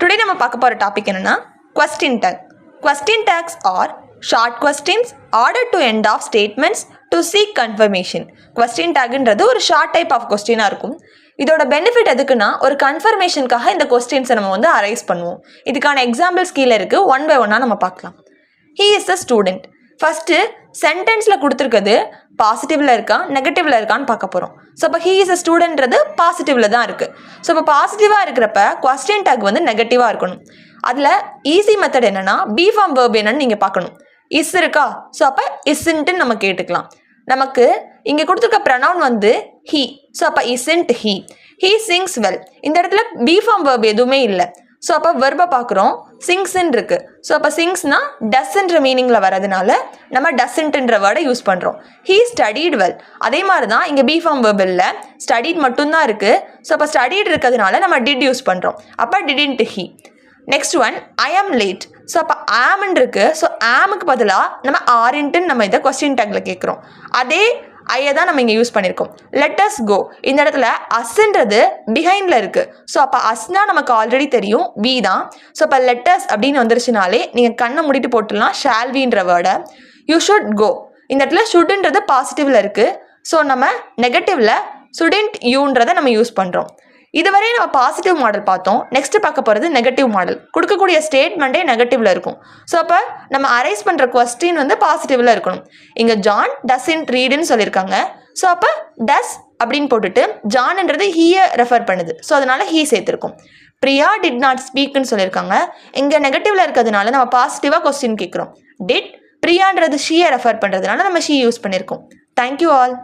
Today நம்ம பார்க்க போகிற டாபிக் என்னென்னா question tag. Question tags are short questions ஆர்டர் to end of statements to seek confirmation. Question டேக்ன்றது ஒரு ஷார்ட் டைப் ஆஃப் கொஸ்டினாக இருக்கும். இதோட பெனிஃபிட் எதுக்குன்னா ஒரு கன்ஃபர்மேஷனுக்காக இந்த கொஸ்டின்ஸை நம்ம அரைஸ் பண்ணுவோம். இதுக்கான எக்ஸாம்பிள்ஸ் கீழே இருக்குது, ஒன் பை ஒன்னாக நம்ம பார்க்கலாம். He is a student. First சென்டென்ஸில் கொடுத்துருக்கிறது பாசிட்டிவில் இருக்கா நெகட்டிவில் இருக்கான்னு பார்க்க போகிறோம். ஸோ இப்போ ஹீ இஸ் அ ஸ்டூடெண்ட்றது பாசிட்டிவில் தான் இருக்குது. ஸோ இப்போ பாசிட்டிவாக இருக்கிறப்ப கொஸ்டின் டேக் நெகட்டிவாக இருக்கணும். அதில் ஈஸி மெத்தட் என்னென்னா பி ஃபார்ம் வேர்ப் என்னன்னு நீங்கள் பார்க்கணும். இஸ் இருக்கா, ஸோ அப்போ இஸ்ன்ட்டு நம்ம கேட்டுக்கலாம். நமக்கு இங்கே கொடுத்துருக்க ப்ரனவுன் ஹீ, ஸோ அப்போ isn't he. He sings well. இந்த இடத்துல பி ஃபார்ம் வேர்ப் எதுவுமே இல்லை. ஸோ அப்போ வெர்பை பார்க்குறோம், சிங்ஸ்ன்னு இருக்குது. ஸோ அப்போ சிங்ஸ்னா டஸ்ன்ற மீனிங்கில் வரதுனால நம்ம டஸ்ன்ட்டுன்ற வேர்டை யூஸ் பண்ணுறோம். He studied well. அதே மாதிரி தான் இங்கே பி ஃபார்ம் வேர்ப் இல்லை, ஸ்டடீட் மட்டும்தான் இருக்குது. ஸோ அப்போ ஸ்டடீட் இருக்கிறதுனால நம்ம டிட் யூஸ் பண்ணுறோம். அப்போ டிடின்ட் ஹீ. நெக்ஸ்ட் ஒன் ஐ ஆம் லேட். ஸோ அப்போ ஆம்ன்னு இருக்குது. ஸோ ஆமுக்கு பதிலாக நம்ம ஆரின்ட்டுன்னு நம்ம இதை கொஸ்டின் டேக்கில் கேட்குறோம். அதே ஐயை தான் நம்ம இங்கே யூஸ் பண்ணியிருக்கோம். Let us go. இந்த இடத்துல அஸ்ன்றது பிஹைண்டில் இருக்குது. ஸோ அப்போ அஸ்னா நமக்கு ஆல்ரெடி தெரியும், வி தான். ஸோ அப்போ லெட்டஸ் அப்படின்னு வந்துருச்சுனாலே நீங்கள் கண்ணை மூடிட்டு போட்டுடலாம் ஷால் வின்ற வேர்டை. You should go. இந்த இடத்துல ஷுட்ன்றது பாசிட்டிவில் இருக்குது. ஸோ நம்ம நெகட்டிவில் ஷுடன்ட் யூன்றதை நம்ம யூஸ் பண்ணுறோம். இதுவரை நம்ம பாசிட்டிவ் மாடல் பார்த்தோம். நெக்ஸ்ட் பார்க்க போகிறது நெகட்டிவ் மாடல். கொடுக்கக்கூடிய ஸ்டேட்மெண்ட்டே நெகட்டிவில் இருக்கும். ஸோ அப்போ நம்ம அரைஸ் பண்ணுற கொஸ்டின் பாசிட்டிவில் இருக்கணும். இங்கே ஜான் டஸ்ன்ட் ரீடுன்னு சொல்லியிருக்காங்க. ஸோ அப்போ டஸ் அப்படின்னு போட்டுட்டு ஜான்ன்றது ஹீயை ரெஃபர் பண்ணுது. ஸோ அதனால் ஹீ சேர்த்துருக்கும். பிரியா டிட் நாட் ஸ்பீக்னு சொல்லியிருக்காங்க. இங்கே நெகட்டிவில் இருக்கிறதுனால நம்ம பாசிட்டிவாக கொஸ்டின் கேட்குறோம். டிட் பிரியான்றது ஷீயை ரெஃபர் பண்ணுறதுனால நம்ம ஷீ யூஸ் பண்ணியிருக்கோம். Thank you all.